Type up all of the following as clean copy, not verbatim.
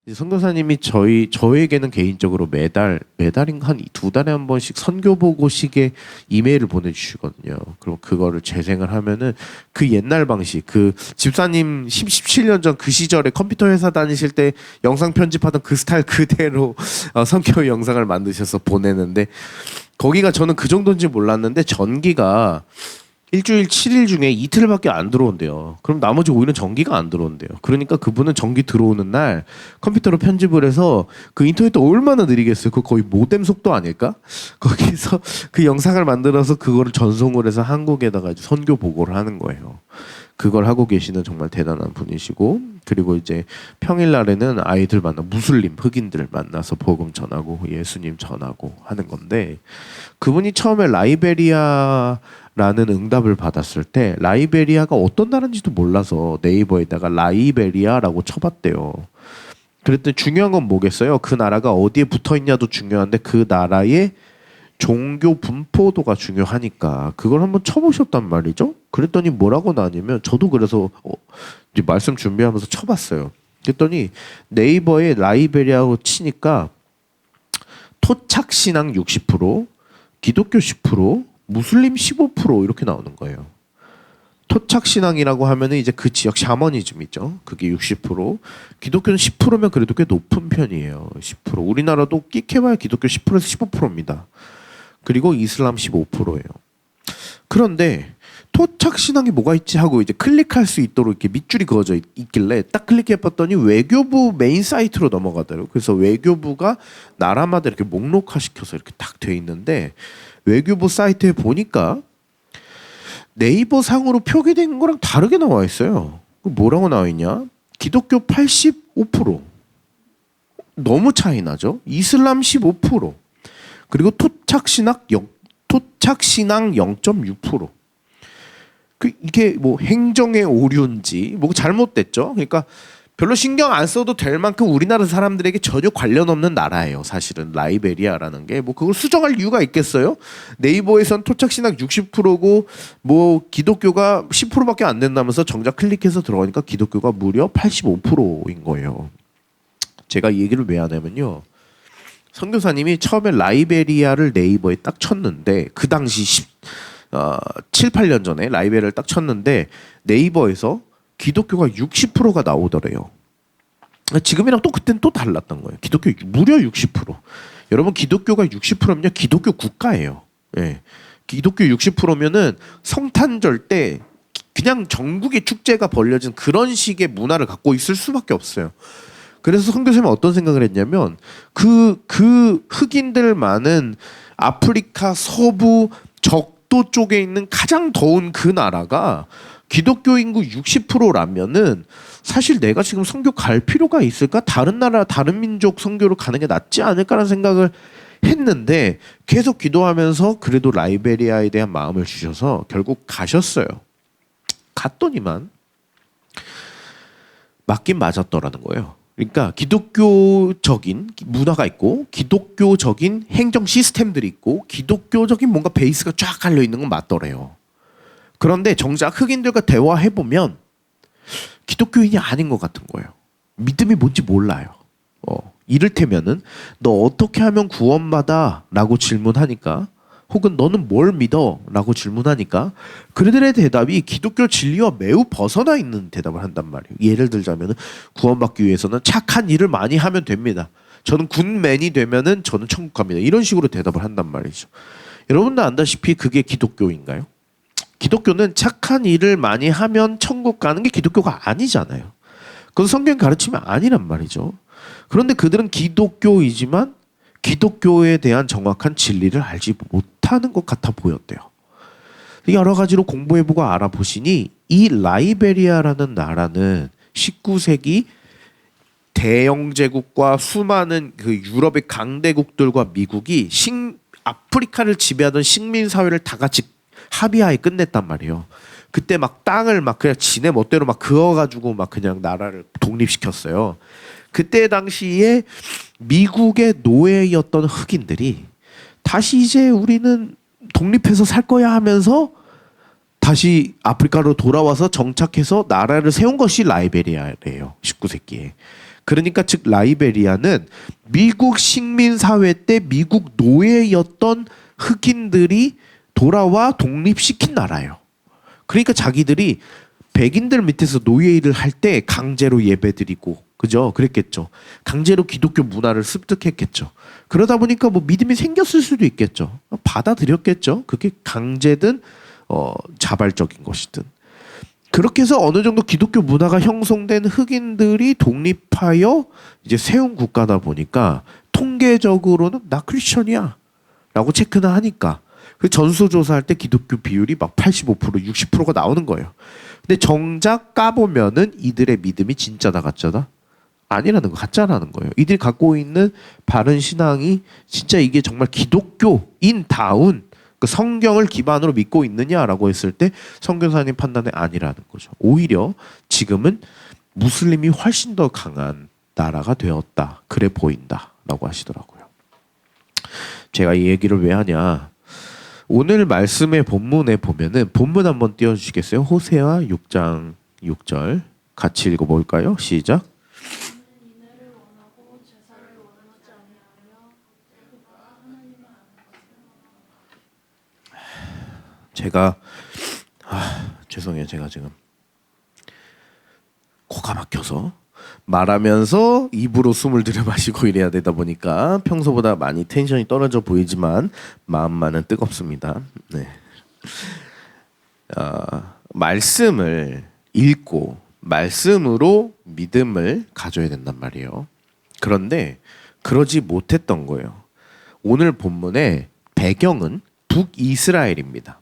이제 선교사님이 저에게는 개인적으로 매달인가 한 두 달에 한 번씩 선교 보고식에 이메일을 보내주시거든요. 그럼 그거를 재생을 하면은 그 옛날 방식, 그 집사님 17년 전 그 시절에 컴퓨터 회사 다니실 때 영상 편집하던 그 스타일 그대로 선교 영상을 만드셔서 보내는데, 거기가 저는 그 정도인지 몰랐는데 전기가 일주일 7일 중에 이틀밖에 안 들어온대요. 그럼 나머지 5일은 전기가 안 들어온대요. 그러니까 그분은 전기 들어오는 날 컴퓨터로 편집을 해서, 그 인터넷도 얼마나 느리겠어요. 그거 거의 모뎀 속도 아닐까? 거기서 그 영상을 만들어서 그거를 전송을 해서 한국에다가 이제 선교 보고를 하는 거예요. 그걸 하고 계시는 정말 대단한 분이시고, 그리고 이제 평일날에는 아이들 만나, 무슬림 흑인들 만나서 복음 전하고 예수님 전하고 하는 건데, 그분이 처음에 라이베리아라는 응답을 받았을 때 라이베리아가 어떤 나라인지도 몰라서 네이버에다가 라이베리아라고 쳐봤대요. 그랬더니 중요한 건 뭐겠어요? 그 나라가 어디에 붙어 있냐도 중요한데 그 나라의 종교 분포도가 중요하니까 그걸 한번 쳐보셨단 말이죠. 그랬더니 뭐라고 나냐면, 저도 그래서 이제 말씀 준비하면서 쳐봤어요. 그랬더니 네이버에 라이베리아고 치니까 토착신앙 60%, 기독교 10%, 무슬림 15% 이렇게 나오는 거예요. 토착신앙이라고 하면은 이제 그 지역 샤머니즘 있죠. 그게 60%, 기독교는 10%면 그래도 꽤 높은 편이에요. 10%. 우리나라도 끽해봐야 기독교 10%에서 15%입니다. 그리고 이슬람 15%예요. 그런데 토착신앙이 뭐가 있지 하고 이제 클릭할 수 있도록 이렇게 밑줄이 그어져 있길래 딱 클릭해봤더니 외교부 메인 사이트로 넘어가더라고요. 그래서 외교부가 나라마다 이렇게 목록화시켜서 이렇게 딱 돼 있는데, 외교부 사이트에 보니까 네이버 상으로 표기된 거랑 다르게 나와 있어요. 뭐라고 나와 있냐? 기독교 85%, 너무 차이 나죠. 이슬람 15%, 그리고 토착신앙 0.6%. 이게 뭐 행정의 오류인지 뭐 잘못됐죠. 그러니까 별로 신경 안 써도 될 만큼 우리나라 사람들에게 전혀 관련 없는 나라예요. 사실은 라이베리아라는 게 뭐 그걸 수정할 이유가 있겠어요? 네이버에선 토착신앙 60%고 뭐 기독교가 10%밖에 안 된다면서 정작 클릭해서 들어가니까 기독교가 무려 85%인 거예요. 제가 이 얘기를 왜 하냐면요, 선교사님이 처음에 라이베리아를 네이버에 딱 쳤는데, 그 당시 7, 8년 전에 라이베리아를 딱 쳤는데 네이버에서 기독교가 60%가 나오더래요. 지금이랑 또 그때는 또 달랐던 거예요. 기독교 무려 60%. 여러분, 기독교가 60%면요 기독교 국가예요. 예. 기독교 60%면은 성탄절 때 그냥 전국의 축제가 벌려진 그런 식의 문화를 갖고 있을 수밖에 없어요. 그래서 선교사님은 어떤 생각을 했냐면, 그 흑인들 많은 아프리카 서부 적도 쪽에 있는 가장 더운 그 나라가 기독교 인구 60%라면은 사실 내가 지금 선교 갈 필요가 있을까? 다른 나라, 다른 민족 선교를 가는 게 낫지 않을까라는 생각을 했는데, 계속 기도하면서 그래도 라이베리아에 대한 마음을 주셔서 결국 가셨어요. 갔더니만 맞긴 맞았더라는 거예요. 그러니까 기독교적인 문화가 있고 기독교적인 행정 시스템들이 있고 기독교적인 뭔가 베이스가 쫙 깔려 있는 건 맞더래요. 그런데 정작 흑인들과 대화해보면 기독교인이 아닌 것 같은 거예요. 믿음이 뭔지 몰라요. 이를테면은 너 어떻게 하면 구원받아? 라고 질문하니까, 혹은 너는 뭘 믿어? 라고 질문하니까 그들의 대답이 기독교 진리와 매우 벗어나 있는 대답을 한단 말이에요. 예를 들자면 구원받기 위해서는 착한 일을 많이 하면 됩니다. 저는 굿맨이 되면은 저는 천국 갑니다. 이런 식으로 대답을 한단 말이죠. 여러분도 안다시피 그게 기독교인가요? 기독교는 착한 일을 많이 하면 천국 가는 게 기독교가 아니잖아요. 그건 성경 가르침이 아니란 말이죠. 그런데 그들은 기독교이지만 기독교에 대한 정확한 진리를 알지 못하는 것 같아 보였대요. 여러 가지로 공부해보고 알아보시니 이 라이베리아라는 나라는 19세기 대영 제국과 수많은 그 유럽의 강대국들과 미국이 아프리카를 지배하던 식민 사회를 다 같이 합의하에 끝냈단 말이에요. 그때 막 땅을 막 그냥 지네 멋대로 막 그어가지고 막 그냥 나라를 독립시켰어요. 그때 당시에 미국의 노예였던 흑인들이 다시 이제 우리는 독립해서 살 거야 하면서 다시 아프리카로 돌아와서 정착해서 나라를 세운 것이 라이베리아래요. 19세기에. 그러니까 즉 라이베리아는 미국 식민 사회 때 미국 노예였던 흑인들이 돌아와 독립시킨 나라예요. 그러니까 자기들이 백인들 밑에서 노예 일을 할 때 강제로 예배드리고, 그죠? 그랬겠죠. 강제로 기독교 문화를 습득했겠죠. 그러다 보니까 뭐 믿음이 생겼을 수도 있겠죠. 받아들였겠죠. 그게 강제든 자발적인 것이든. 그렇게 해서 어느 정도 기독교 문화가 형성된 흑인들이 독립하여 이제 세운 국가다 보니까 통계적으로는 나 크리스천이야 라고 체크는 하니까 그 전수조사할 때 기독교 비율이 막 85%, 60%가 나오는 거예요. 근데 정작 까보면은 이들의 믿음이 진짜다 가짜다? 아니라는 거, 가짜라는 거예요. 이들이 갖고 있는 바른 신앙이 진짜 이게 정말 기독교인다운 그 성경을 기반으로 믿고 있느냐라고 했을 때 선교사님 판단에 아니라는 거죠. 오히려 지금은 무슬림이 훨씬 더 강한 나라가 되었다. 그래 보인다라고 하시더라고요. 제가 이 얘기를 왜 하냐? 오늘 말씀의 본문에 보면은 본문 한번 띄워주시겠어요? 호세아 6장 6절 같이 읽어볼까요? 시작. 제가 죄송해요. 제가 지금 코가 막혀서 말하면서 입으로 숨을 들여마시고 이래야 되다 보니까 평소보다 많이 텐션이 떨어져 보이지만 마음만은 뜨겁습니다. 네. 말씀을 읽고 말씀으로 믿음을 가져야 된단 말이에요. 그런데 그러지 못했던 거예요. 오늘 본문의 배경은 북이스라엘입니다.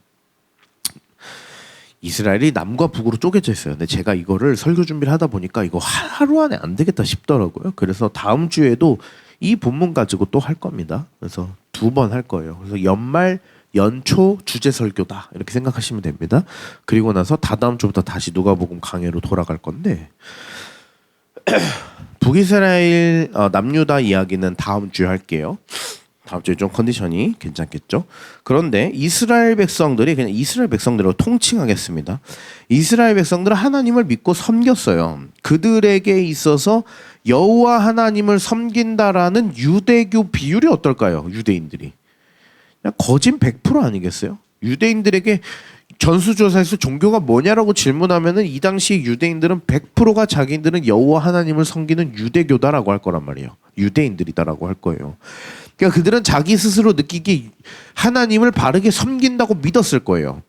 이스라엘이 남과 북으로 쪼개져 있어요. 근데 제가 이거를 설교 준비를 하다 보니까 이거 하루 안에 안 되겠다 싶더라고요. 그래서 다음 주에도 이 본문 가지고 또 할 겁니다. 그래서 2번 할 거예요. 그래서 연말 연초 주제 설교다 이렇게 생각하시면 됩니다. 그리고 나서 다다음 주부터 다시 누가복음 강해로 돌아갈 건데 북이스라엘 남유다 이야기는 다음 주에 할게요. 다음 주에 좀 컨디션이 괜찮겠죠. 그런데 이스라엘 백성들이 그냥 이스라엘 백성들로 통칭하겠습니다. 이스라엘 백성들은 하나님을 믿고 섬겼어요. 그들에게 있어서 여호와 하나님을 섬긴다라는 유대교 비율이 어떨까요? 유대인들이 그냥 거진 100% 아니겠어요? 유대인들에게 전수조사에서 종교가 뭐냐라고 질문하면은 이 당시 유대인들은 100%가 자기들은 여호와 하나님을 섬기는 유대교다라고 할 거란 말이에요. 유대인들이다라고 할 거예요. 그러니까 그들은 자기 스스로 느끼기 하나님을 바르게 섬긴다고 믿었을 거예요.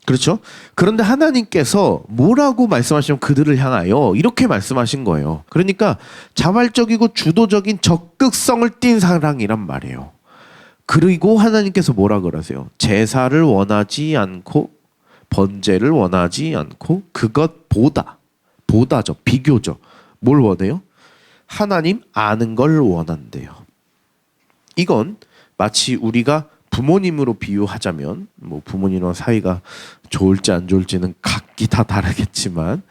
그렇죠? 그런데 하나님께서 뭐라고 말씀하시면 그들을 향하여 이렇게 말씀하신 거예요. 그러니까 자발적이고 주도적인 적극성을 띤 사랑이란 말이에요. 그리고 하나님께서 뭐라 그러세요? 제사를 원하지 않고 번제를 원하지 않고 보다죠. 비교죠. 뭘 원해요? 하나님 아는 걸 원한대요. 이건 마치 우리가 부모님으로 비유하자면 뭐 부모님과 사이가 좋을지 안 좋을지는 각기 다 다르겠지만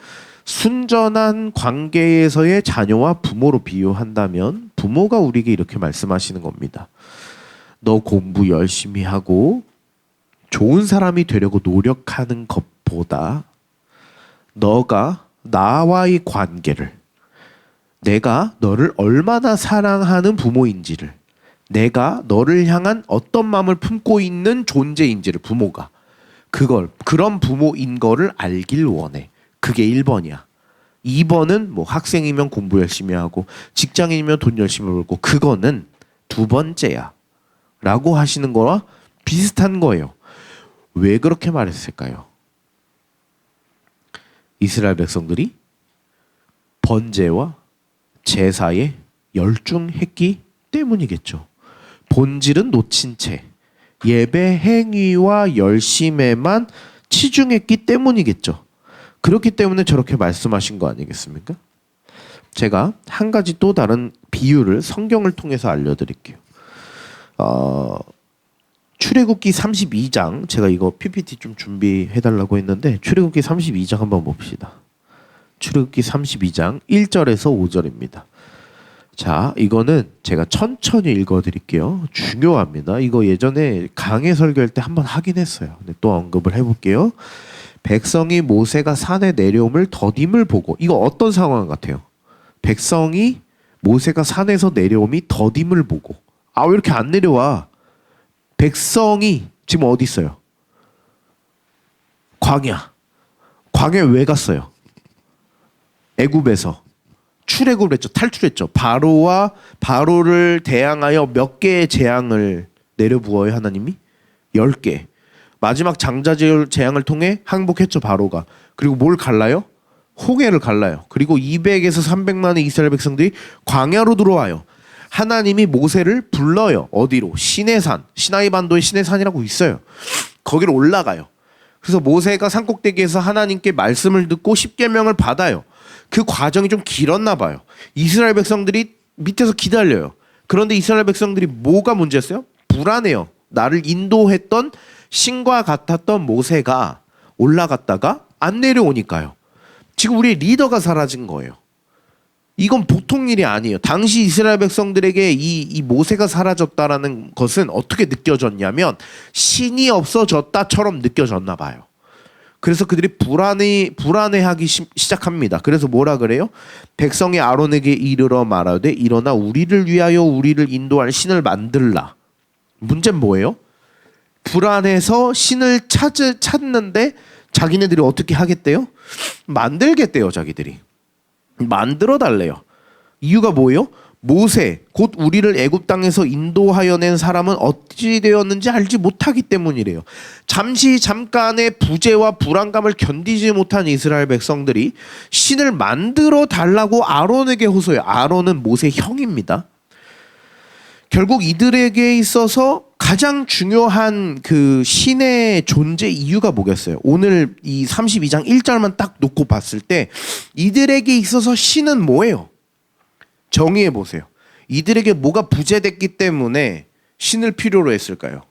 순전한 관계에서의 자녀와 부모로 비유한다면 부모가 우리에게 이렇게 말씀하시는 겁니다. 너 공부 열심히 하고 좋은 사람이 되려고 노력하는 것보다 너가 나와의 관계를 내가 너를 얼마나 사랑하는 부모인지를 내가 너를 향한 어떤 마음을 품고 있는 존재인지를 부모가 그런 부모인 거를 알길 원해. 그게 1번이야. 2번은 뭐 학생이면 공부 열심히 하고 직장인이면 돈 열심히 벌고 그거는 2번째야 라고 하시는 거와 비슷한 거예요. 왜 그렇게 말했을까요? 이스라엘 백성들이 번제와 제사에 열중했기 때문이겠죠. 본질은 놓친 채 예배 행위와 열심에만 치중했기 때문이겠죠. 그렇기 때문에 저렇게 말씀하신 거 아니겠습니까? 제가 한 가지 또 다른 비유를 성경을 통해서 알려드릴게요. 출애굽기 32장 제가 이거 PPT 좀 준비해달라고 했는데 출애굽기 32장 한번 봅시다. 출애굽기 32장 1절에서 5절입니다. 자, 이거는 제가 천천히 읽어드릴게요. 중요합니다. 이거 예전에 강해 설교할 때 한번 하긴 했어요. 근데 또 언급을 해볼게요. 백성이 모세가 산에 내려옴을 더딤을 보고 이거 어떤 상황 같아요? 백성이 모세가 산에서 내려옴이 더딤을 보고 아 왜 이렇게 안 내려와? 백성이 지금 어디 있어요? 광야. 광야에 왜 갔어요? 애굽에서 출애굽을 했죠. 탈출했죠. 바로를 대항하여 몇 개의 재앙을 내려부어요 하나님이? 10개. 마지막 장자제일 재앙을 통해 항복했죠 바로가. 그리고 뭘 갈라요? 홍해를 갈라요. 그리고 200에서 300만의 이스라엘 백성들이 광야로 들어와요. 하나님이 모세를 불러요. 어디로? 시내산. 시나이 반도에 시내산이라고 있어요. 거기로 올라가요. 그래서 모세가 산꼭대기에서 하나님께 말씀을 듣고 십계명을 받아요. 그 과정이 좀 길었나 봐요. 이스라엘 백성들이 밑에서 기다려요. 그런데 이스라엘 백성들이 뭐가 문제였어요? 불안해요. 나를 인도했던 신과 같았던 모세가 올라갔다가 안 내려오니까요. 지금 우리의 리더가 사라진 거예요. 이건 보통 일이 아니에요. 당시 이스라엘 백성들에게 이 모세가 사라졌다라는 것은 어떻게 느껴졌냐면 신이 없어졌다처럼 느껴졌나 봐요. 그래서 그들이 불안해하기 시작합니다. 그래서 뭐라 그래요? 백성이 아론에게 이르러 말하되 일어나 우리를 위하여 우리를 인도할 신을 만들라. 문제는 뭐예요? 불안해서 신을 찾는데 자기네들이 어떻게 하겠대요? 만들겠대요. 자기들이 만들어 달래요. 이유가 뭐예요? 모세 곧 우리를 애굽 땅에서 인도하여 낸 사람은 어찌 되었는지 알지 못하기 때문이래요. 잠깐의 부재와 불안감을 견디지 못한 이스라엘 백성들이 신을 만들어 달라고 아론에게 호소해요. 아론은 모세의 형입니다. 결국 이들에게 있어서 가장 중요한 그 신의 존재 이유가 뭐겠어요? 오늘 이 32장 1절만 딱 놓고 봤을 때 이들에게 있어서 신은 뭐예요? 정의해 보세요. 이들에게 뭐가 부재됐기 때문에 신을 필요로 했을까요?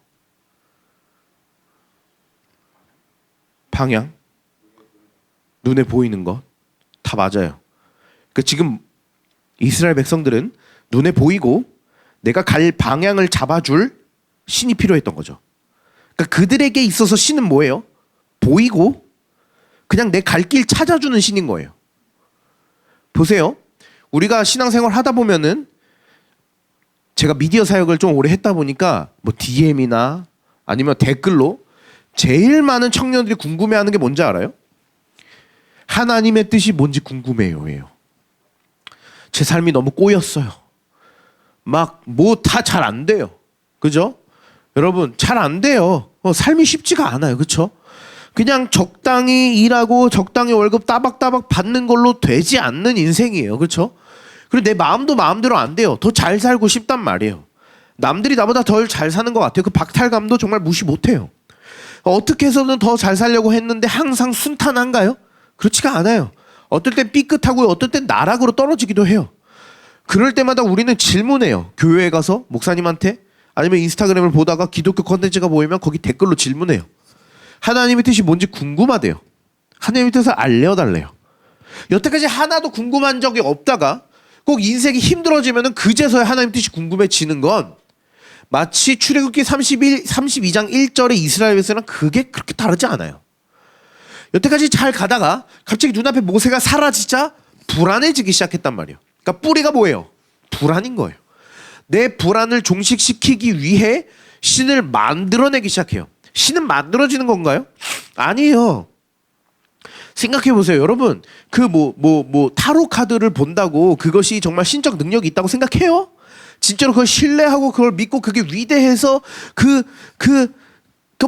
방향? 눈에 보이는 것? 다 맞아요. 그러니까 지금 이스라엘 백성들은 눈에 보이고 내가 갈 방향을 잡아줄 신이 필요했던 거죠. 그러니까 그들에게 있어서 신은 뭐예요? 보이고 그냥 내 갈 길 찾아주는 신인 거예요. 보세요. 우리가 신앙생활 하다 보면은 제가 미디어 사역을 좀 오래 했다 보니까 뭐 DM이나 아니면 댓글로 제일 많은 청년들이 궁금해하는 게 뭔지 알아요? 하나님의 뜻이 뭔지 궁금해요예요. 제 삶이 너무 꼬였어요. 막 뭐 다 잘 안 돼요. 그죠? 여러분 잘 안 돼요. 삶이 쉽지가 않아요. 그렇죠? 그냥 적당히 일하고 적당히 월급 따박따박 받는 걸로 되지 않는 인생이에요. 그렇죠? 그리고 내 마음도 마음대로 안 돼요. 더 잘 살고 싶단 말이에요. 남들이 나보다 덜 잘 사는 것 같아요. 그 박탈감도 정말 무시 못해요. 어떻게 해서든 더 잘 살려고 했는데 항상 순탄한가요? 그렇지가 않아요. 어떨 땐 삐끗하고요. 어떨 땐 나락으로 떨어지기도 해요. 그럴 때마다 우리는 질문해요. 교회에 가서 목사님한테 아니면 인스타그램을 보다가 기독교 컨텐츠가 보이면 거기 댓글로 질문해요. 하나님의 뜻이 뭔지 궁금하대요. 하나님의 뜻을 알려달래요. 여태까지 하나도 궁금한 적이 없다가 꼭 인생이 힘들어지면 그제서야 하나님 뜻이 궁금해지는 건 마치 출애굽기 32장 1절의 이스라엘 백성이랑 그게 그렇게 다르지 않아요. 여태까지 잘 가다가 갑자기 눈앞에 모세가 사라지자 불안해지기 시작했단 말이에요. 그러니까 뿌리가 뭐예요? 불안인 거예요. 내 불안을 종식시키기 위해 신을 만들어내기 시작해요. 신은 만들어지는 건가요? 아니에요. 생각해 보세요. 여러분, 그 타로 카드를 본다고 그것이 정말 신적 능력이 있다고 생각해요? 진짜로 그걸 신뢰하고 그걸 믿고 그게 위대해서 그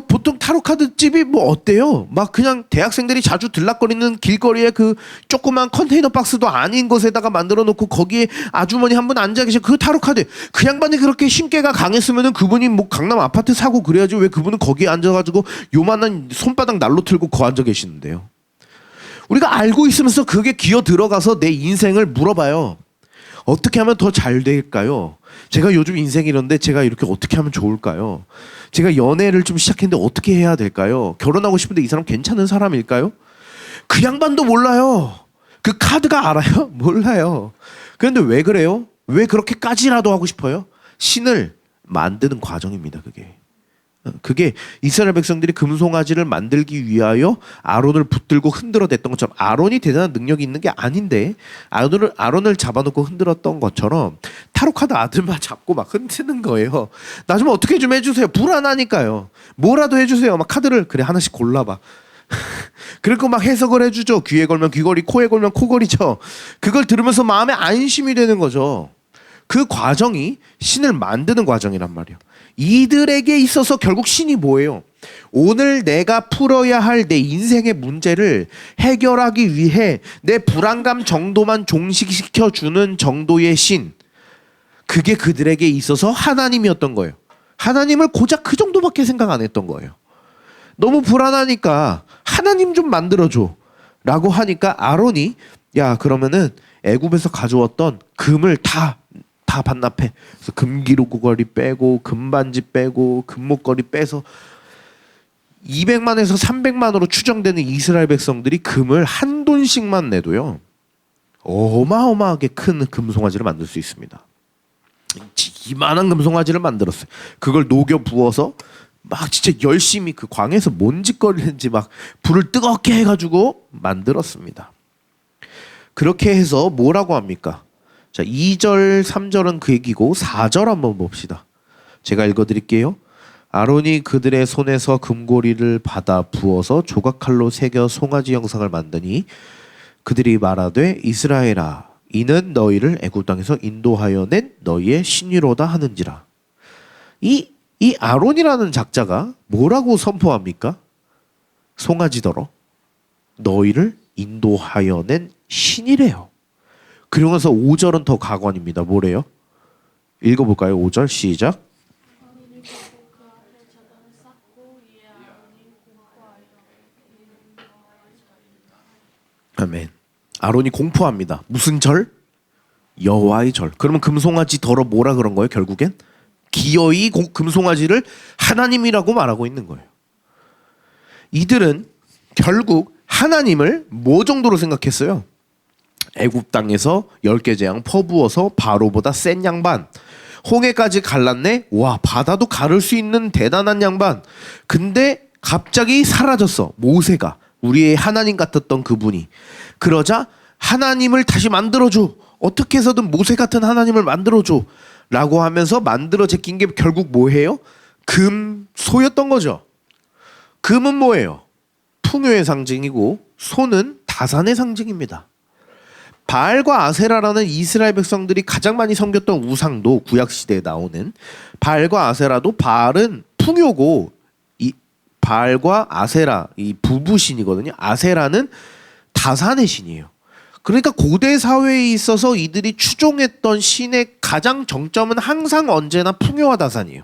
보통 타로 카드 집이 뭐 어때요? 막 그냥 대학생들이 자주 들락거리는 길거리에 그 조그만 컨테이너 박스도 아닌 곳에다가 만들어 놓고 거기에 아주머니 한 분 앉아 계셔. 그 타로 카드. 그 양반이 그렇게 신께가 강했으면은 그분이 뭐 강남 아파트 사고 그래야지 왜 그분은 거기에 앉아가지고 요만한 손바닥 날로 틀고 거 앉아 계시는데요. 우리가 알고 있으면서 그게 기어 들어가서 내 인생을 물어봐요. 어떻게 하면 더 잘 될까요? 제가 요즘 인생이 이런데 제가 이렇게 어떻게 하면 좋을까요? 제가 연애를 좀 시작했는데 어떻게 해야 될까요? 결혼하고 싶은데 이 사람 괜찮은 사람일까요? 그 양반도 몰라요. 그 카드가 알아요? 몰라요. 그런데 왜 그래요? 왜 그렇게까지라도 하고 싶어요? 신을 만드는 과정입니다. 그게 그게 이스라엘 백성들이 금송아지를 만들기 위하여 아론을 붙들고 흔들어댔던 것처럼, 아론이 대단한 능력이 있는 게 아닌데 아론을 잡아놓고 흔들었던 것처럼 타로카드 아들만 잡고 막 흔드는 거예요. 나 좀 어떻게 좀 해주세요. 불안하니까요. 뭐라도 해주세요. 막 카드를 그래 하나씩 골라봐. 그리고 막 해석을 해주죠. 귀에 걸면 귀걸이, 코에 걸면 코걸이죠. 그걸 들으면서 마음에 안심이 되는 거죠. 그 과정이 신을 만드는 과정이란 말이에요. 이들에게 있어서 결국 신이 뭐예요? 오늘 내가 풀어야 할 내 인생의 문제를 해결하기 위해 내 불안감 정도만 종식시켜주는 정도의 신. 그게 그들에게 있어서 하나님이었던 거예요. 하나님을 고작 그 정도밖에 생각 안 했던 거예요. 너무 불안하니까 하나님 좀 만들어줘 라고 하니까 아론이 야 그러면은 애굽에서 가져왔던 금을 다 반납해. 그래서 금기록고걸이 빼고 금반지 빼고 금목걸이 빼서 200만에서 300만으로 추정되는 이스라엘 백성들이 금을 한 돈씩만 내도요 어마어마하게 큰 금송아지를 만들 수 있습니다. 이만한 금송아지를 만들었어요. 그걸 녹여 부어서 막 진짜 열심히 그 광에서 뭔 짓거리는지 막 불을 뜨겁게 해가지고 만들었습니다. 그렇게 해서 뭐라고 합니까? 자, 2절, 3절은 그 얘기고 4절 한번 봅시다. 제가 읽어드릴게요. 아론이 그들의 손에서 금고리를 받아 부어서 조각칼로 새겨 송아지 형상을 만드니 그들이 말하되 이스라엘아 이는 너희를 애굽 땅에서 인도하여 낸 너희의 신이로다 하는지라. 이 아론이라는 작자가 뭐라고 선포합니까? 송아지더러 너희를 인도하여 낸 신이래요. 그러면서 5절은 더 가관입니다. 뭐래요? 읽어볼까요? 5절 시작. 아멘. 아론이 공포합니다. 무슨 절? 여호와의 절. 그러면 금송아지 더러 뭐라 그런 거예요? 결국엔 기어이 금송아지를 하나님이라고 말하고 있는 거예요. 이들은 결국 하나님을 뭐 정도로 생각했어요? 애굽 땅에서 10개 재앙 퍼부어서 바로보다 센 양반, 홍해까지 갈랐네. 와 바다도 가를 수 있는 대단한 양반. 근데 갑자기 사라졌어. 모세가 우리의 하나님 같았던 그분이. 그러자 하나님을 다시 만들어줘. 어떻게 해서든 모세 같은 하나님을 만들어줘 라고 하면서 만들어 제낀 게 결국 뭐예요? 금소였던 거죠. 금은 뭐예요? 풍요의 상징이고 소는 다산의 상징입니다. 바알과 아세라라는 이스라엘 백성들이 가장 많이 섬겼던 우상도 구약시대에 나오는 바알과 아세라도 바알은 풍요고 이 바알과 아세라 이 부부신이거든요. 아세라는 다산의 신이에요. 그러니까 고대 사회에 있어서 이들이 추종했던 신의 가장 정점은 항상 언제나 풍요와 다산이에요.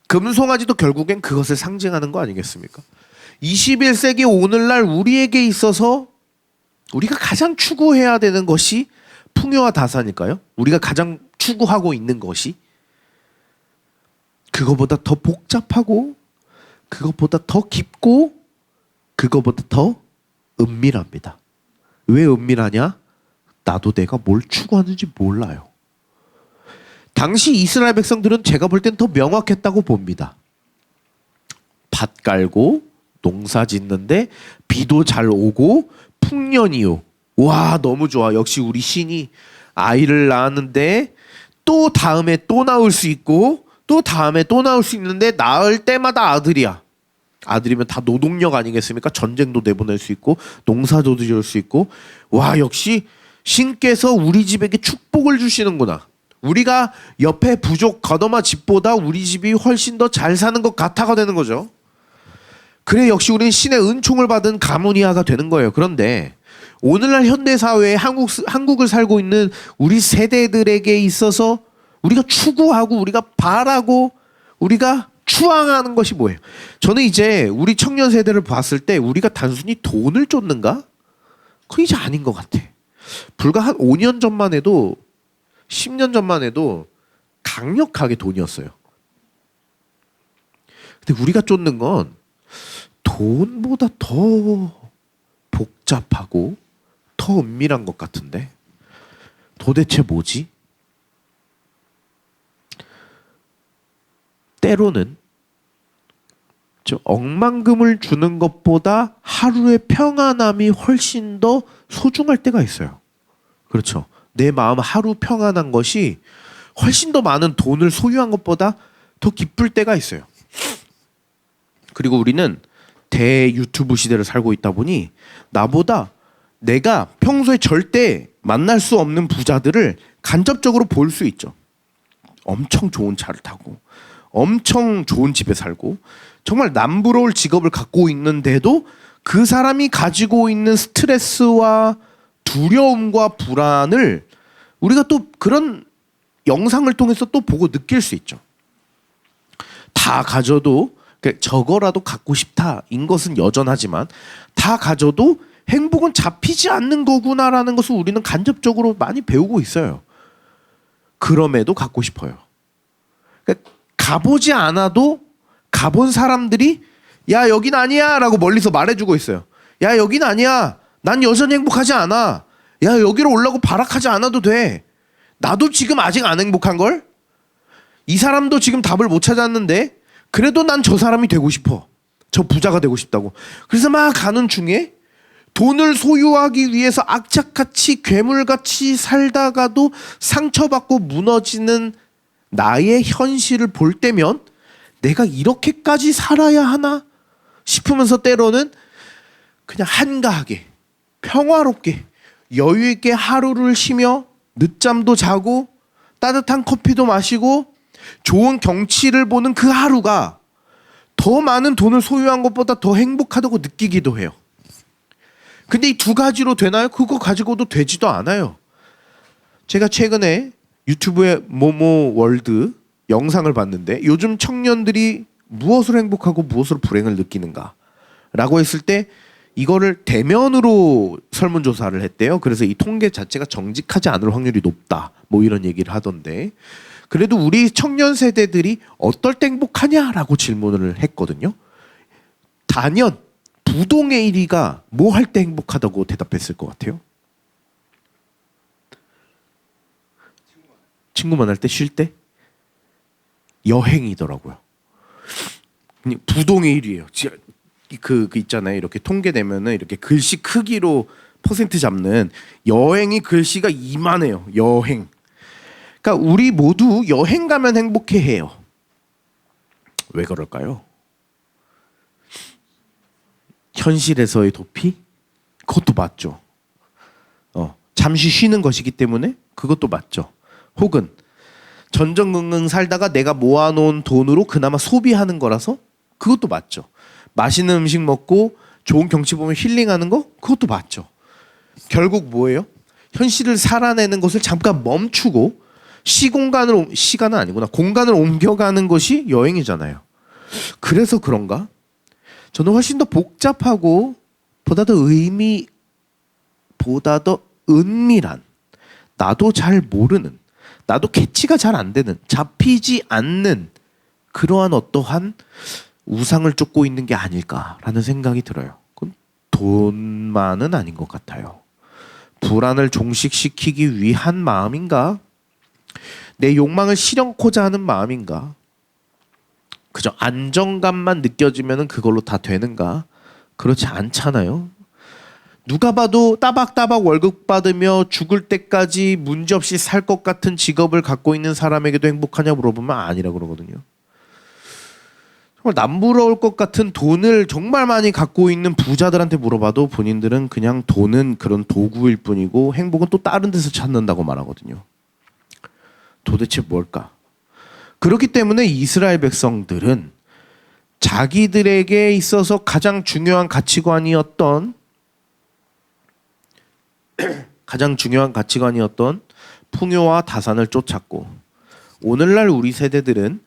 금송아지도 결국엔 그것을 상징하는 거 아니겠습니까? 21세기 오늘날 우리에게 있어서 우리가 가장 추구해야 되는 것이 풍요와 다산일까요? 우리가 가장 추구하고 있는 것이 그거보다 더 복잡하고 그거보다 더 깊고 그거보다 더 은밀합니다. 왜 은밀하냐? 나도 내가 뭘 추구하는지 몰라요. 당시 이스라엘 백성들은 제가 볼 땐 더 명확했다고 봅니다. 밭 깔고 농사 짓는데 비도 잘 오고 풍년이요. 와 너무 좋아. 역시 우리 신이 아이를 낳았는데 또 다음에 또 낳을 수 있고 또 다음에 또 낳을 수 있는데 낳을 때마다 아들이야. 아들이면 다 노동력 아니겠습니까? 전쟁도 내보낼 수 있고 농사도 지을 수 있고 와 역시 신께서 우리 집에게 축복을 주시는구나. 우리가 옆에 부족 거더마 집보다 우리 집이 훨씬 더 잘 사는 것 같아가 되는 거죠. 그래 역시 우리는 신의 은총을 받은 가문이아가 되는 거예요. 그런데 오늘날 현대사회에 한국을 살고 있는 우리 세대들에게 있어서 우리가 추구하고 우리가 바라고 우리가 추앙하는 것이 뭐예요? 저는 이제 우리 청년 세대를 봤을 때 우리가 단순히 돈을 쫓는가? 그건 이제 아닌 것 같아. 불과 한 5년 전만 해도 10년 전만 해도 강력하게 돈이었어요. 근데 우리가 쫓는 건 돈보다 더 복잡하고 더 은밀한 것 같은데 도대체 뭐지? 때로는 있죠. 억만금을 주는 것보다 하루의 평안함이 훨씬 더 소중할 때가 있어요. 그렇죠. 내 마음 하루 평안한 것이 훨씬 더 많은 돈을 소유한 것보다 더 기쁠 때가 있어요. 그리고 우리는 대유튜브 시대를 살고 있다 보니 나보다 내가 평소에 절대 만날 수 없는 부자들을 간접적으로 볼 수 있죠. 엄청 좋은 차를 타고 엄청 좋은 집에 살고 정말 남부러울 직업을 갖고 있는데도 그 사람이 가지고 있는 스트레스와 두려움과 불안을 우리가 또 그런 영상을 통해서 또 보고 느낄 수 있죠. 다 가져도 저거라도 갖고 싶다인 것은 여전하지만 다 가져도 행복은 잡히지 않는 거구나라는 것을 우리는 간접적으로 많이 배우고 있어요. 그럼에도 갖고 싶어요. 그러니까 가보지 않아도 가본 사람들이 야 여긴 아니야 라고 멀리서 말해주고 있어요. 야 여긴 아니야. 난 여전히 행복하지 않아. 야 여기로 올라고 발악하지 않아도 돼. 나도 지금 아직 안 행복한걸? 이 사람도 지금 답을 못 찾았는데 그래도 난 저 사람이 되고 싶어. 저 부자가 되고 싶다고. 그래서 막 가는 중에 돈을 소유하기 위해서 악착같이 괴물같이 살다가도 상처받고 무너지는 나의 현실을 볼 때면 내가 이렇게까지 살아야 하나 싶으면서 때로는 그냥 한가하게 평화롭게 여유있게 하루를 쉬며 늦잠도 자고 따뜻한 커피도 마시고 좋은 경치를 보는 그 하루가 더 많은 돈을 소유한 것보다 더 행복하다고 느끼기도 해요. 근데 이 두 가지로 되나요? 그거 가지고도 되지도 않아요. 제가 최근에 유튜브에 모모 월드 영상을 봤는데 요즘 청년들이 무엇으로 행복하고 무엇으로 불행을 느끼는가 라고 했을 때 이거를 대면으로 설문조사를 했대요. 그래서 이 통계 자체가 정직하지 않을 확률이 높다 뭐 이런 얘기를 하던데 그래도 우리 청년 세대들이 어떨 때 행복하냐라고 질문을 했거든요. 단연 부동의 1위가 뭐 할 때 행복하다고 대답했을 것 같아요? 친구 만날 때, 쉴 때? 여행이더라고요. 부동의 1위예요. 그 있잖아요. 이렇게 통계되면은 이렇게 글씨 크기로 퍼센트 잡는 여행이 글씨가 이만해요. 여행. 그러니까 우리 모두 여행 가면 행복해해요. 왜 그럴까요? 현실에서의 도피? 그것도 맞죠. 잠시 쉬는 것이기 때문에 그것도 맞죠. 혹은 전전긍긍 살다가 내가 모아놓은 돈으로 그나마 소비하는 거라서 그것도 맞죠. 맛있는 음식 먹고 좋은 경치 보면 힐링하는 거? 그것도 맞죠. 결국 뭐예요? 현실을 살아내는 것을 잠깐 멈추고 시간은 아니구나. 공간을 옮겨가는 것이 여행이잖아요. 그래서 그런가? 저는 훨씬 더 복잡하고 보다 더 은밀한 나도 잘 모르는 나도 캐치가 잘 안 되는 잡히지 않는 그러한 어떠한 우상을 쫓고 있는 게 아닐까라는 생각이 들어요. 그건 돈만은 아닌 것 같아요. 불안을 종식시키기 위한 마음인가? 내 욕망을 실현코자 하는 마음인가? 그저 안정감만 느껴지면 그걸로 다 되는가? 그렇지 않잖아요. 누가 봐도 따박따박 월급 받으며 죽을 때까지 문제없이 살 것 같은 직업을 갖고 있는 사람에게도 행복하냐 물어보면 아니라고 그러거든요. 정말 남부러울 것 같은 돈을 정말 많이 갖고 있는 부자들한테 물어봐도 본인들은 그냥 돈은 그런 도구일 뿐이고 행복은 또 다른 데서 찾는다고 말하거든요. 도대체 뭘까? 그렇기 때문에 이스라엘 백성들은 자기들에게 있어서 가장 중요한 가치관이었던 풍요와 다산을 쫓았고 오늘날 우리 세대들은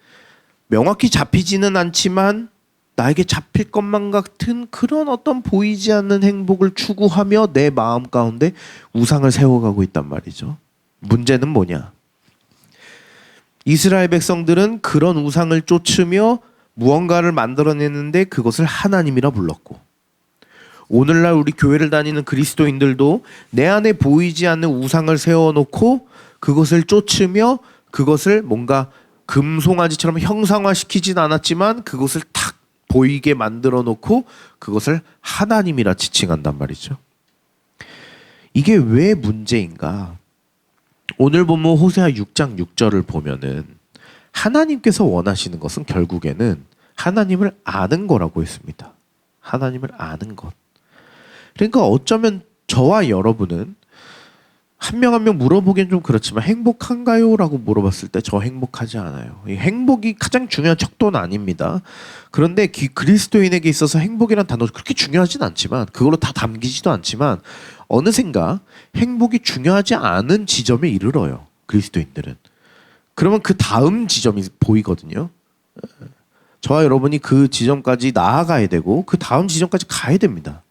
명확히 잡히지는 않지만 나에게 잡힐 것만 같은 그런 어떤 보이지 않는 행복을 추구하며 내 마음 가운데 우상을 세워가고 있단 말이죠. 문제는 뭐냐? 이스라엘 백성들은 그런 우상을 쫓으며 무언가를 만들어내는데 그것을 하나님이라 불렀고 오늘날 우리 교회를 다니는 그리스도인들도 내 안에 보이지 않는 우상을 세워놓고 그것을 쫓으며 그것을 뭔가 금송아지처럼 형상화시키진 않았지만 그것을 탁 보이게 만들어 놓고 그것을 하나님이라 지칭한단 말이죠. 이게 왜 문제인가? 오늘 보면 호세아 6장 6절을 보면은 하나님께서 원하시는 것은 결국에는 하나님을 아는 거라고 했습니다. 하나님을 아는 것. 그러니까 어쩌면 저와 여러분은 한 명 한 명 물어보기엔 좀 그렇지만 행복한가요? 라고 물어봤을 때 저 행복하지 않아요. 이 행복이 가장 중요한 척도는 아닙니다. 그런데 그리스도인에게 있어서 행복이란 단어 그렇게 중요하진 않지만 그걸로 다 담기지도 않지만 어느샌가 행복이 중요하지 않은 지점에 이르러요. 그리스도인들은. 그러면 그 다음 지점이 보이거든요. 저와 여러분이 그 지점까지 나아가야 되고 그 다음 지점까지 가야 됩니다.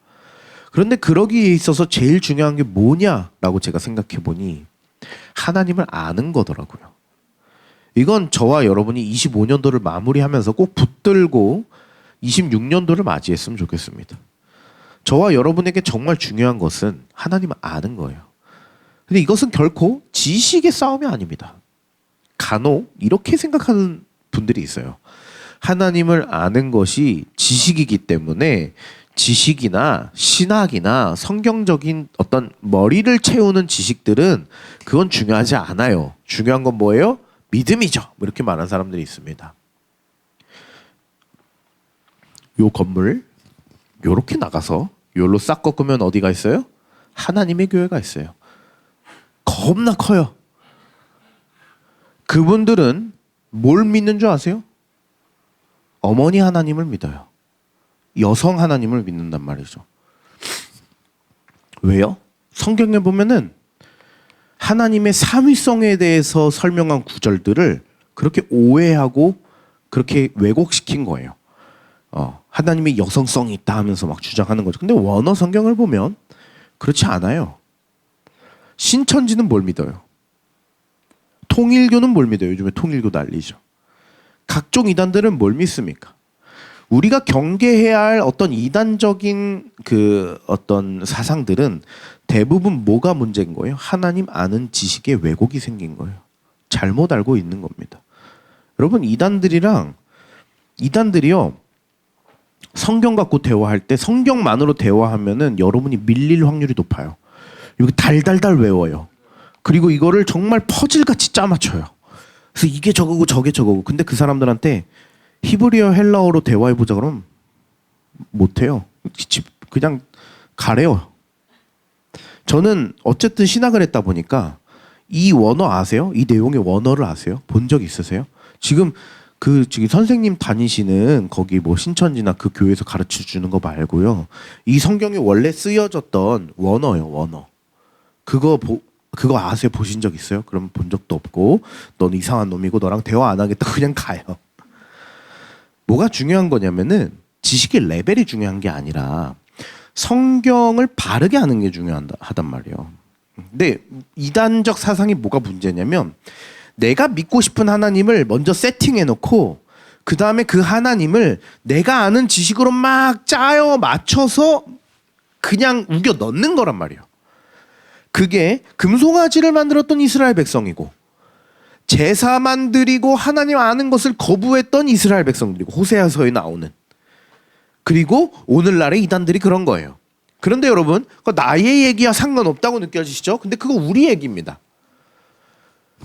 그런데 그러기에 있어서 제일 중요한 게 뭐냐라고 제가 생각해 보니 하나님을 아는 거더라고요. 이건 저와 여러분이 25년도를 마무리하면서 꼭 붙들고 26년도를 맞이했으면 좋겠습니다. 저와 여러분에게 정말 중요한 것은 하나님을 아는 거예요. 근데 이것은 결코 지식의 싸움이 아닙니다. 간혹 이렇게 생각하는 분들이 있어요. 하나님을 아는 것이 지식이기 때문에 지식이나 신학이나 성경적인 어떤 머리를 채우는 지식들은 그건 중요하지 않아요. 중요한 건 뭐예요? 믿음이죠. 뭐 이렇게 말하는 사람들이 있습니다. 요 건물 요렇게 나가서 요로 싹 꺾으면 어디가 있어요? 하나님의 교회가 있어요. 겁나 커요. 그분들은 뭘 믿는 줄 아세요? 어머니 하나님을 믿어요. 여성 하나님을 믿는단 말이죠. 왜요? 성경에 보면은 하나님의 삼위성에 대해서 설명한 구절들을 그렇게 오해하고 그렇게 왜곡시킨 거예요. 하나님의 여성성이 있다 하면서 막 주장하는 거죠. 근데 원어 성경을 보면 그렇지 않아요. 신천지는 뭘 믿어요? 통일교는 뭘 믿어요? 요즘에 통일교 난리죠. 각종 이단들은 뭘 믿습니까? 우리가 경계해야 할 어떤 이단적인 그 어떤 사상들은 대부분 뭐가 문제인 거예요? 하나님 아는 지식에 왜곡이 생긴 거예요. 잘못 알고 있는 겁니다. 여러분 이단들이요 성경 갖고 대화할 때 성경만으로 대화하면은 여러분이 밀릴 확률이 높아요. 이렇게 달달달 외워요. 그리고 이거를 정말 퍼즐같이 짜맞춰요. 그래서 이게 저거고 저게 저거고. 근데 그 사람들한테 히브리어 헬라어로 대화해보자 그러면 못해요. 그냥 가래요. 저는 어쨌든 신학을 했다 보니까 이 원어 아세요? 이 내용의 원어를 아세요? 본 적 있으세요? 지금 선생님 다니시는 거기 뭐 신천지나 그 교회에서 가르쳐 주는 거 말고요. 이 성경에 원래 쓰여졌던 원어예요, 원어. 그거 아세요? 보신 적 있어요? 그럼 본 적도 없고 넌 이상한 놈이고 너랑 대화 안 하겠다 그냥 가요. 뭐가 중요한 거냐면은 지식의 레벨이 중요한 게 아니라 성경을 바르게 하는 게 중요하단 말이에요. 근데 이단적 사상이 뭐가 문제냐면 내가 믿고 싶은 하나님을 먼저 세팅해 놓고 그 다음에 그 하나님을 내가 아는 지식으로 막 짜여 맞춰서 그냥 우겨 넣는 거란 말이에요. 그게 금송아지를 만들었던 이스라엘 백성이고 제사만 드리고 하나님 아는 것을 거부했던 이스라엘 백성들이고 호세아서에 나오는 그리고 오늘날의 이단들이 그런 거예요. 그런데 여러분 그거 나의 얘기와 상관없다고 느껴지시죠? 근데 그거 우리 얘기입니다.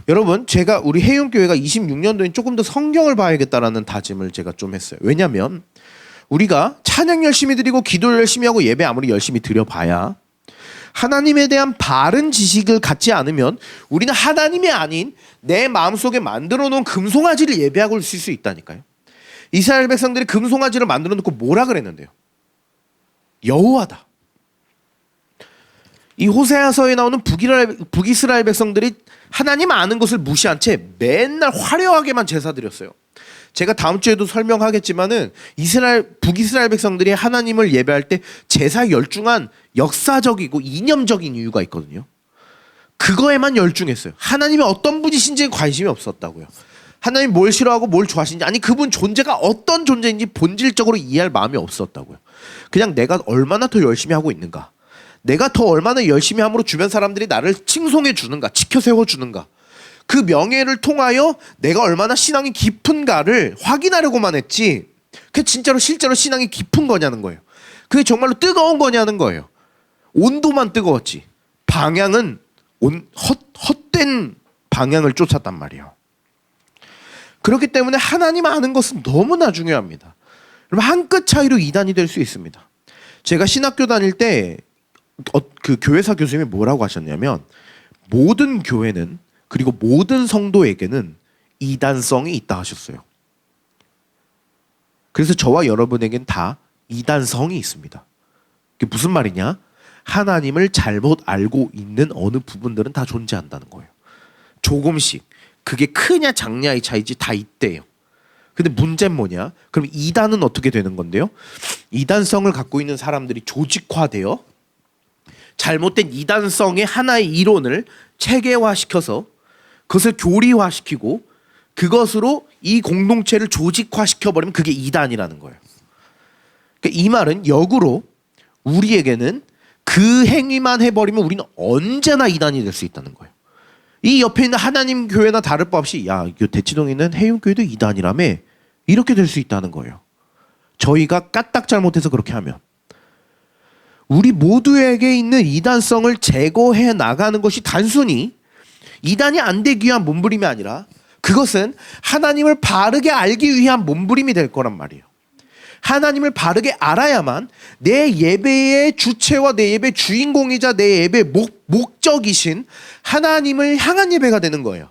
여러분 제가 우리 해운교회가 26년도엔 조금 더 성경을 봐야겠다라는 다짐을 제가 좀 했어요. 왜냐하면 우리가 찬양 열심히 드리고 기도 열심히 하고 예배 아무리 열심히 드려봐야 하나님에 대한 바른 지식을 갖지 않으면 우리는 하나님이 아닌 내 마음속에 만들어 놓은 금송아지를 예배하고 있을 수 있다니까요. 이스라엘 백성들이 금송아지를 만들어 놓고 뭐라 그랬는데요? 여호와다. 이 호세아서에 나오는 북이스라엘 백성들이 하나님 아는 것을 무시한 채 맨날 화려하게만 제사 드렸어요. 제가 다음 주에도 설명하겠지만은 북이스라엘 백성들이 하나님을 예배할 때 제사 열중한 역사적이고 이념적인 이유가 있거든요. 그거에만 열중했어요. 하나님이 어떤 분이신지에 관심이 없었다고요. 하나님 뭘 싫어하고 뭘 좋아하시는지 아니 그분 존재가 어떤 존재인지 본질적으로 이해할 마음이 없었다고요. 그냥 내가 얼마나 더 열심히 하고 있는가, 내가 더 얼마나 열심히 함으로 주변 사람들이 나를 칭송해 주는가, 지켜 세워 주는가, 그 명예를 통하여 내가 얼마나 신앙이 깊은가를 확인하려고만 했지 그게 진짜로 실제로 신앙이 깊은 거냐는 거예요. 그게 정말로 뜨거운 거냐는 거예요. 온도만 뜨거웠지 방향은 헛된 방향을 쫓았단 말이에요. 그렇기 때문에 하나님 아는 것은 너무나 중요합니다. 그럼 한 끗 차이로 이단이 될 수 있습니다. 제가 신학교 다닐 때 그 교회사 교수님이 뭐라고 하셨냐면 모든 교회는 그리고 모든 성도에게는 이단성이 있다 하셨어요. 그래서 저와 여러분에겐 다 이단성이 있습니다. 그게 무슨 말이냐? 하나님을 잘못 알고 있는 어느 부분들은 다 존재한다는 거예요. 조금씩. 그게 크냐 작냐의 차이지 다 있대요. 근데 문제는 뭐냐? 그럼 이단은 어떻게 되는 건데요? 이단성을 갖고 있는 사람들이 조직화되어 잘못된 이단성의 하나의 이론을 체계화시켜서 그것을 교리화시키고 그것으로 이 공동체를 조직화시켜버리면 그게 이단이라는 거예요. 그러니까 이 말은 역으로 우리에게는 그 행위만 해버리면 우리는 언제나 이단이 될 수 있다는 거예요. 이 옆에 있는 하나님 교회나 다를 바 없이 야, 이 대치동에 있는 해운교회도 이단이라며 이렇게 될 수 있다는 거예요. 저희가 까딱 잘못해서 그렇게 하면 우리 모두에게 있는 이단성을 제거해 나가는 것이 단순히 이단이 안 되기 위한 몸부림이 아니라 그것은 하나님을 바르게 알기 위한 몸부림이 될 거란 말이에요. 하나님을 바르게 알아야만 내 예배의 주체와 내 예배의 주인공이자 내 예배의 목적이신 하나님을 향한 예배가 되는 거예요.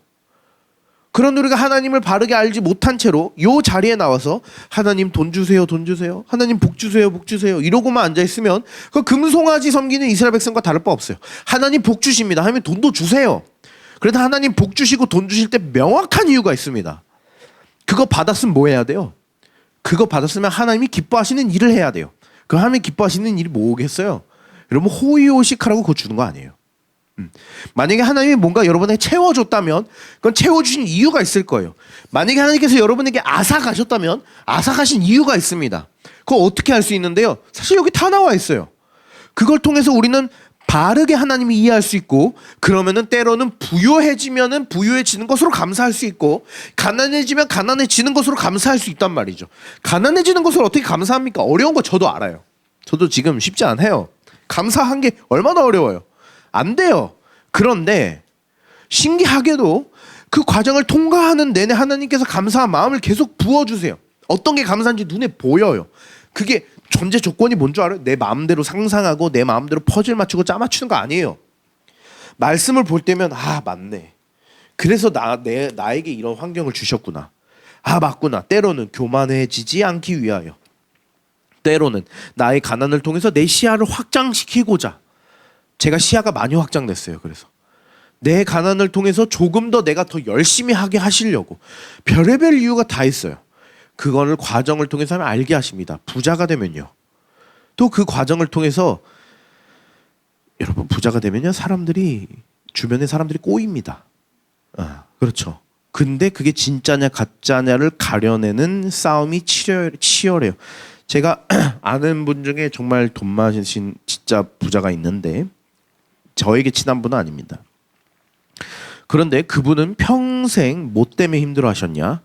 그런 우리가 하나님을 바르게 알지 못한 채로 이 자리에 나와서 하나님 돈 주세요, 돈 주세요, 하나님 복 주세요, 복 주세요 이러고만 앉아있으면 그 금송아지 섬기는 이스라엘 백성과 다를 바 없어요. 하나님 복 주십니다 하면 돈도 주세요. 그래도 하나님 복 주시고 돈 주실 때 명확한 이유가 있습니다. 그거 받았으면 뭐 해야 돼요? 그거 받았으면 하나님이 기뻐하시는 일을 해야 돼요. 그 하나님이 기뻐하시는 일이 뭐겠어요? 여러분 호의호식하라고 그거 주는 거 아니에요. 만약에 하나님이 뭔가 여러분에게 채워줬다면 그건 채워주신 이유가 있을 거예요. 만약에 하나님께서 여러분에게 앗아가셨다면 앗아가신 이유가 있습니다. 그거 어떻게 할 수 있는데요? 사실 여기 다 나와 있어요. 그걸 통해서 우리는 바르게 하나님이 이해할 수 있고 그러면은 때로는 부유해지면은 부유해지는 것으로 감사할 수 있고 가난해지면 가난해지는 것으로 감사할 수 있단 말이죠. 가난해지는 것을 어떻게 감사합니까? 어려운 거 저도 알아요. 저도 지금 쉽지 않아요. 감사한 게 얼마나 어려워요. 안 돼요. 그런데 신기하게도 그 과정을 통과하는 내내 하나님께서 감사한 마음을 계속 부어주세요. 어떤 게 감사한지 눈에 보여요. 그게 전제 조건이 뭔 줄 알아요? 내 마음대로 상상하고 내 마음대로 퍼즐 맞추고 짜 맞추는 거 아니에요. 말씀을 볼 때면 아 맞네. 그래서 나에게 이런 환경을 주셨구나. 아 맞구나. 때로는 교만해지지 않기 위하여 때로는 나의 가난을 통해서 내 시야를 확장시키고자 제가 시야가 많이 확장됐어요. 그래서 내 가난을 통해서 조금 더 내가 더 열심히 하게 하시려고 별의별 이유가 다 있어요. 그거를 과정을 통해서 하면 알게 하십니다. 부자가 되면요. 또 그 과정을 통해서 여러분 부자가 되면요. 주변의 사람들이 꼬입니다. 그렇죠. 근데 그게 진짜냐 가짜냐를 가려내는 싸움이 치열해요. 제가 아는 분 중에 정말 돈 많으신 진짜 부자가 있는데 저에게 친한 분은 아닙니다. 그런데 그분은 평생 뭐 때문에 힘들어 하셨냐?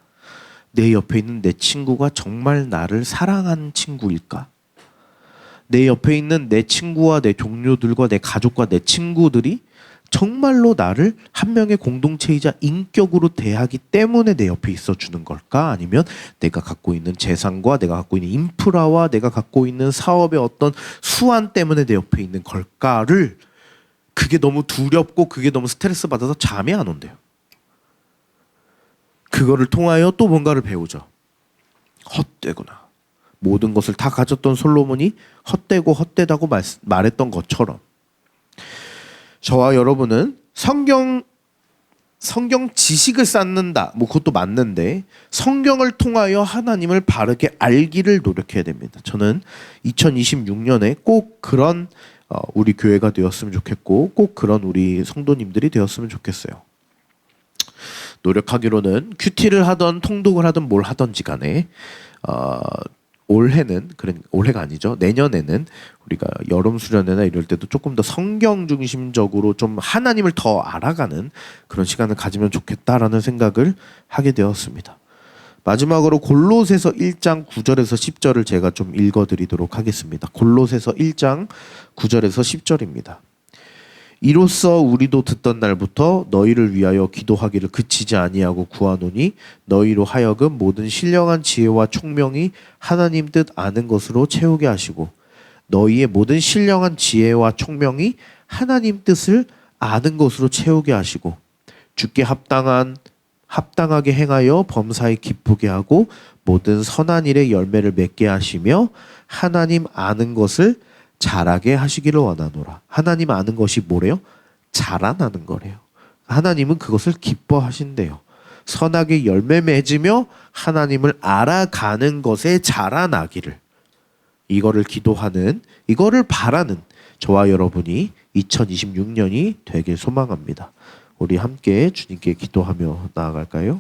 내 옆에 있는 내 친구가 정말 나를 사랑하는 친구일까? 내 옆에 있는 내 친구와 내 동료들과 내 가족과 내 친구들이 정말로 나를 한 명의 공동체이자 인격으로 대하기 때문에 내 옆에 있어주는 걸까? 아니면 내가 갖고 있는 재산과 내가 갖고 있는 인프라와 내가 갖고 있는 사업의 어떤 수완 때문에 내 옆에 있는 걸까를 그게 너무 두렵고 그게 너무 스트레스 받아서 잠이 안 온대요. 그거를 통하여 또 뭔가를 배우죠. 헛되구나. 모든 것을 다 가졌던 솔로몬이 헛되고 헛되다고 말했던 것처럼 저와 여러분은 성경 지식을 쌓는다. 뭐 그것도 맞는데 성경을 통하여 하나님을 바르게 알기를 노력해야 됩니다. 저는 2026년에 꼭 그런 우리 교회가 되었으면 좋겠고 꼭 그런 우리 성도님들이 되었으면 좋겠어요. 노력하기로는 큐티를 하던 통독을 하던 뭘 하던지 간에 올해가 아니죠. 내년에는 우리가 여름 수련회나 이럴 때도 조금 더 성경 중심적으로 좀 하나님을 더 알아가는 그런 시간을 가지면 좋겠다라는 생각을 하게 되었습니다. 마지막으로 골로새서 1장 9절에서 10절을 제가 좀 읽어드리도록 하겠습니다. 골로새서 1장 9절에서 10절입니다. 이로써 우리도 듣던 날부터 너희를 위하여 기도하기를 그치지 아니하고 구하노니 너희로 하여금 모든 신령한 지혜와 총명이 하나님 뜻 아는 것으로 채우게 하시고 너희의 모든 신령한 지혜와 총명이 하나님 뜻을 아는 것으로 채우게 하시고 주께 합당하게 행하여 범사에 기쁘게 하고 모든 선한 일에 열매를 맺게 하시며 하나님 아는 것을 잘하게 하시기를 원하노라. 하나님 아는 것이 뭐래요? 자라나는 거래요. 하나님은 그것을 기뻐하신대요. 선하게 열매 맺으며 하나님을 알아가는 것에 자라나기를, 이거를 기도하는, 이거를 바라는 저와 여러분이 2026년이 되길 소망합니다. 우리 함께 주님께 기도하며 나아갈까요?